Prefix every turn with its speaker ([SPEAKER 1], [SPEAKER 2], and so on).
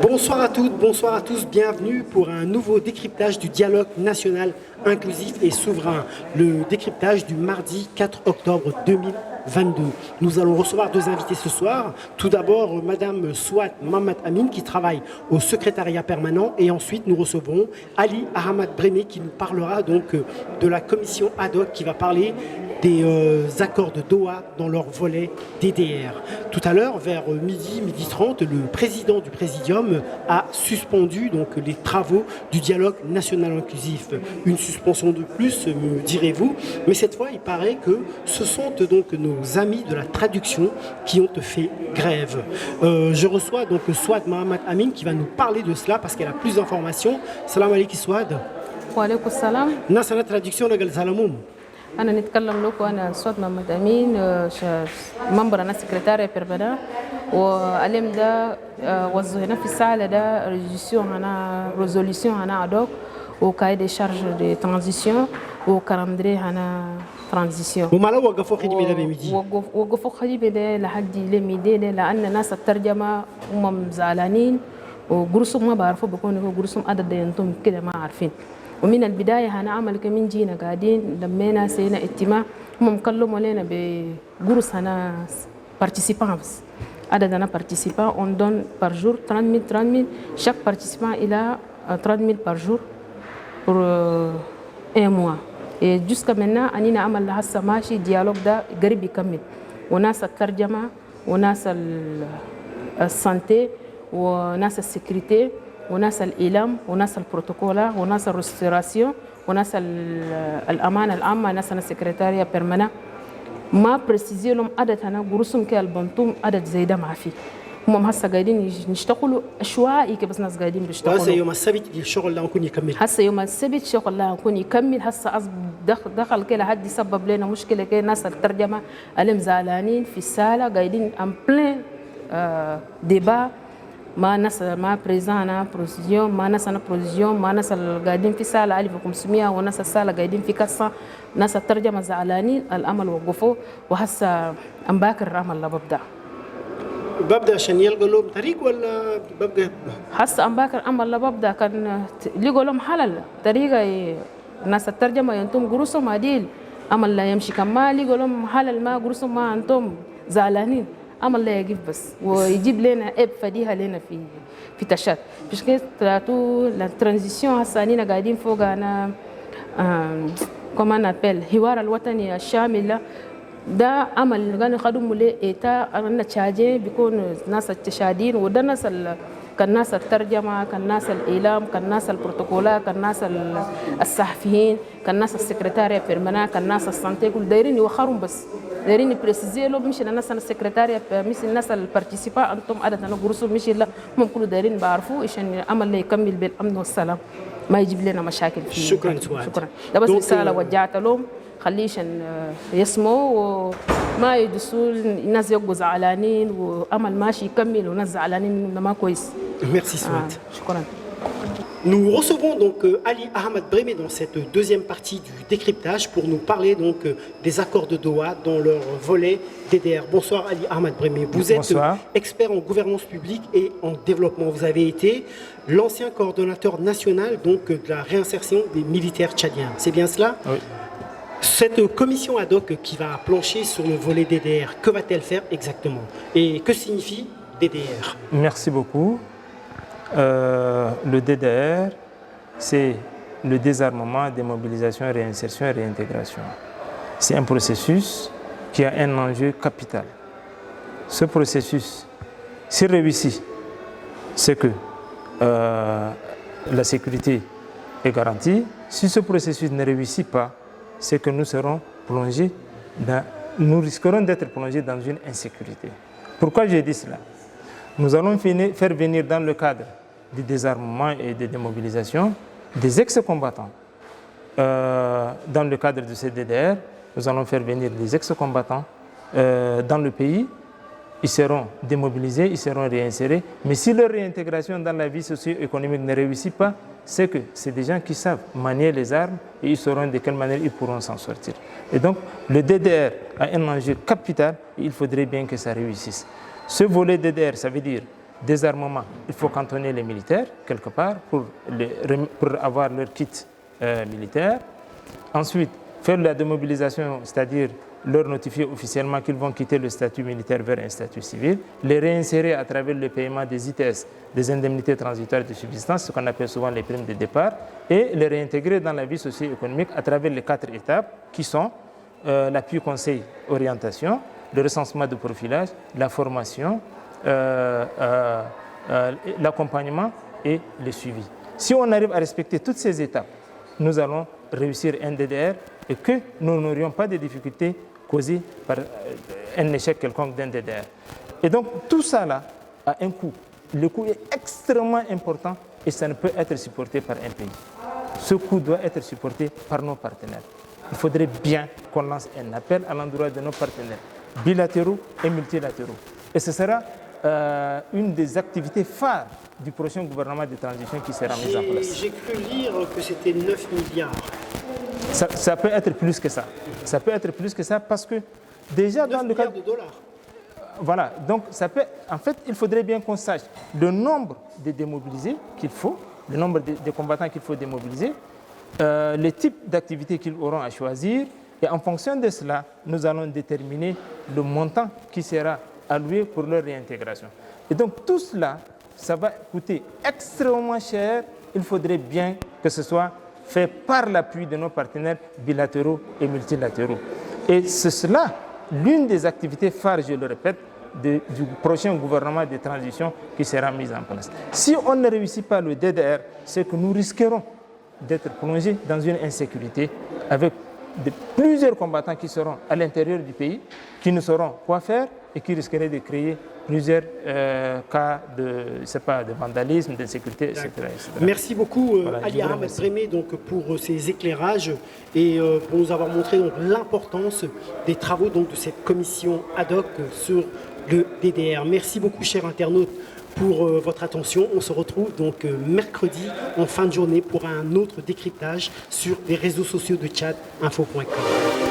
[SPEAKER 1] Bonsoir à toutes, bonsoir à tous, bienvenue pour un nouveau décryptage du dialogue national inclusif et souverain. Le décryptage du mardi 4 octobre 2022. Nous allons recevoir deux invités ce soir. Tout d'abord, Madame Souad Mohamed Amin qui travaille au secrétariat permanent et ensuite nous recevrons Ali Ahmad Brémé qui nous parlera donc de la commission ad hoc qui va parler des accords de Doha dans leur volet DDR. Tout à l'heure, vers midi 30, le président du Présidium a suspendu donc les travaux du dialogue national inclusif. Une suspension de plus, me direz-vous, mais cette fois, il paraît que ce sont donc nos amis de la traduction qui ont fait grève. Je reçois donc Souad Mohamed Amin qui va nous parler de cela parce qu'elle a plus d'informations. Salam alaikum Souad.
[SPEAKER 2] Wa alaikum salam.
[SPEAKER 1] Nasana traduction de Galzalamoum.
[SPEAKER 2] أنا نتكلم لكم أنا سعاد محمد أمين منبر أنا سكرتارية بيربنا وعلم ده وزهنا في الساعة ده ريزوليسيون هنا أدوك وكاي دي شارج دي ترانزيسيون وكالندري هنا ترانزيسيون
[SPEAKER 1] وما وقفوا خدمة ده بميدي
[SPEAKER 2] وقفوا خدمة ده لحد لميدي لأن ناس الترجمة هم زعلانين وقرصهم ما بعرفوا بيكونوا قرصهم عدد ينتم كده ما عارفين ومن البداية هنعمل كمين جينا قاعدين لمينا سينا اجتماع هم مكلموا لنا بقرص هنا participants عددنا participants on donne par jour 30 000 chaque participant il a 30 000 par jour pour un mois et jusqu'à maintenant أنينا عمل لهسه ماشي ديالوج ده قريب يكمل وناس الترجمة وناس السانتي وناس السكريتي وناس الإعلام وناس البروتوكولا وناس الريستوراسيون وناس الأمانة العامة ناس السكرتارية بيرمانا ما بريسيزي لهم عدد هنا قرصهم كالبنتوم عدد زي ده ما في هم هسه قاعدين نشتغلوا عشوائي كبس ناس قاعدين بيشتغلوا
[SPEAKER 1] هسه يوم السبت الشغل لا نكون يكمل
[SPEAKER 2] هسه يوم السبت شغل لا نكون يكمل هسه دخل كده حد يسبب لنا مشكلة كده ناس الترجمة اللي زعلانين في السالة قاعدين ام بلين ديبا ما ناس ما بريزانا بروسيجيون ما ناس انا بروسيجيون ما ناس قاعدين في سالة 1500 وناس السالة قاعدين في كسة ناس الترجمة زعلانين الأمل وقفوا وهسه أمباكر العمل لا
[SPEAKER 1] ببدأ عشان يلقوا لهم طريق ولا ببدأ
[SPEAKER 2] هسه أمباكر العمل لا ببدأ كان لقوا لهم حلل طريقة ناس الترجمة ينتم قروسهم عديل أمل لا يمشي كما لقوا لهم حلل ما قروسهم ما أنتم زعلانين أمل لا يجيب بس ويجيب لنا إب فديها لنا في تشات مش كده تلاتو الترانزيسيون هسه أنينا قاعدين فوق أنا كمان أبل الحوار الوطني الشامل ده عمل كانوا خدموا له إيتا أنا تشاجي بيكون ناس التشادين وده ناس كان ناس الترجمة كان ناس الإعلام كان ناس البروتوكولا كان ناس الصحفيين كان ناس السكرتارية بيرمانا كان ناس السانتي كل دايرين يوخرهم بس دايرين يبريسيزي له مش الناس السكرتارية مش الناس البارتيسيبا أنتم عدد أنا جروسهم مش لا هم كل دايرين بعرفوا عشان العمل اللي يكمل بالأمن والسلام ما يجيب لنا مشاكل فيه.
[SPEAKER 1] شكرا سؤال.
[SPEAKER 2] شكرا ده بس رسالة وجهتها لهم خليش يسموا وما يدسوا الناس يبقوا زعلانين وأمل ماشي يكمل وناس زعلانين منه ما كويس.
[SPEAKER 1] Merci Souad.
[SPEAKER 2] شكرا.
[SPEAKER 1] Nous recevons donc Ali Ahmad Brémé dans cette deuxième partie du décryptage pour nous parler donc des accords de Doha dans leur volet DDR. Bonsoir Ali Ahmad Brémé. Vous êtes expert en gouvernance publique et en développement. Vous avez été l'ancien coordonnateur national donc de la réinsertion des militaires tchadiens. C'est bien cela?
[SPEAKER 3] Oui.
[SPEAKER 1] Cette commission ad hoc qui va plancher sur le volet DDR, que va-t-elle faire exactement? Et que signifie DDR?
[SPEAKER 3] Merci beaucoup. Le DDR, c'est le désarmement, démobilisation, réinsertion et réintégration. C'est un processus qui a un enjeu capital. Ce processus, s'il réussit, c'est que la sécurité est garantie. Si ce processus ne réussit pas, c'est que nous risquerons d'être plongés dans une insécurité. Pourquoi j'ai dit cela? Nous allons faire venir dans le cadre du désarmement et de démobilisation des ex-combattants. Dans le cadre de ce DDR, nous allons faire venir des ex-combattants dans le pays. Ils seront démobilisés, ils seront réinsérés. Mais si leur réintégration dans la vie socio-économique ne réussit pas, c'est que c'est des gens qui savent manier les armes et ils sauront de quelle manière ils pourront s'en sortir. Et donc, le DDR a un enjeu capital et il faudrait bien que ça réussisse. Ce volet DDR, ça veut dire désarmement, il faut cantonner les militaires quelque part pour avoir leur kit militaire. Ensuite, faire la démobilisation, c'est-à-dire leur notifier officiellement qu'ils vont quitter le statut militaire vers un statut civil, les réinsérer à travers le paiement des ITS, des indemnités transitoires de subsistance, ce qu'on appelle souvent les primes de départ, et les réintégrer dans la vie socio-économique à travers les 4 étapes qui sont l'appui conseil orientation, le recensement de profilage, la formation, l'accompagnement et le suivi. Si on arrive à respecter toutes ces étapes, nous allons réussir un DDR et que nous n'aurions pas de difficultés causées par un échec quelconque d'un DDR. Et donc tout ça là a un coût. Le coût est extrêmement important et ça ne peut être supporté par un pays. Ce coût doit être supporté par nos partenaires. Il faudrait bien qu'on lance un appel à l'endroit de nos partenaires bilatéraux et multilatéraux. Et ce sera une des activités phares du prochain gouvernement de transition qui sera mis en place.
[SPEAKER 1] J'ai cru lire que c'était 9 milliards.
[SPEAKER 3] Ça peut être plus que ça. Ça peut être plus que ça parce que déjà dans le cadre
[SPEAKER 1] de dollars.
[SPEAKER 3] Voilà, donc ça peut, en fait, il faudrait bien qu'on sache le nombre de démobilisés qu'il faut, le nombre de combattants qu'il faut démobiliser, les types d'activités qu'ils auront à choisir, et en fonction de cela, nous allons déterminer le montant qui sera alloué pour leur réintégration. Et donc tout cela, ça va coûter extrêmement cher. Il faudrait bien que ce soit fait par l'appui de nos partenaires bilatéraux et multilatéraux. Et c'est cela, l'une des activités phares, je le répète, du prochain gouvernement de transition qui sera mis en place. Si on ne réussit pas le DDR, c'est que nous risquerons d'être plongés dans une insécurité avec plusieurs combattants qui seront à l'intérieur du pays, qui ne sauront quoi faire et qui risqueraient de créer plusieurs cas de vandalisme, d'insécurité, etc., etc.
[SPEAKER 1] Merci beaucoup,
[SPEAKER 3] Voilà,
[SPEAKER 1] Ali Ahmed Brémé, pour ces éclairages et pour nous avoir montré l'importance des travaux de cette commission ad hoc sur le DDR. Merci beaucoup, chers internautes, pour votre attention. On se retrouve donc mercredi en fin de journée pour un autre décryptage sur les réseaux sociaux de Tchad, info.com.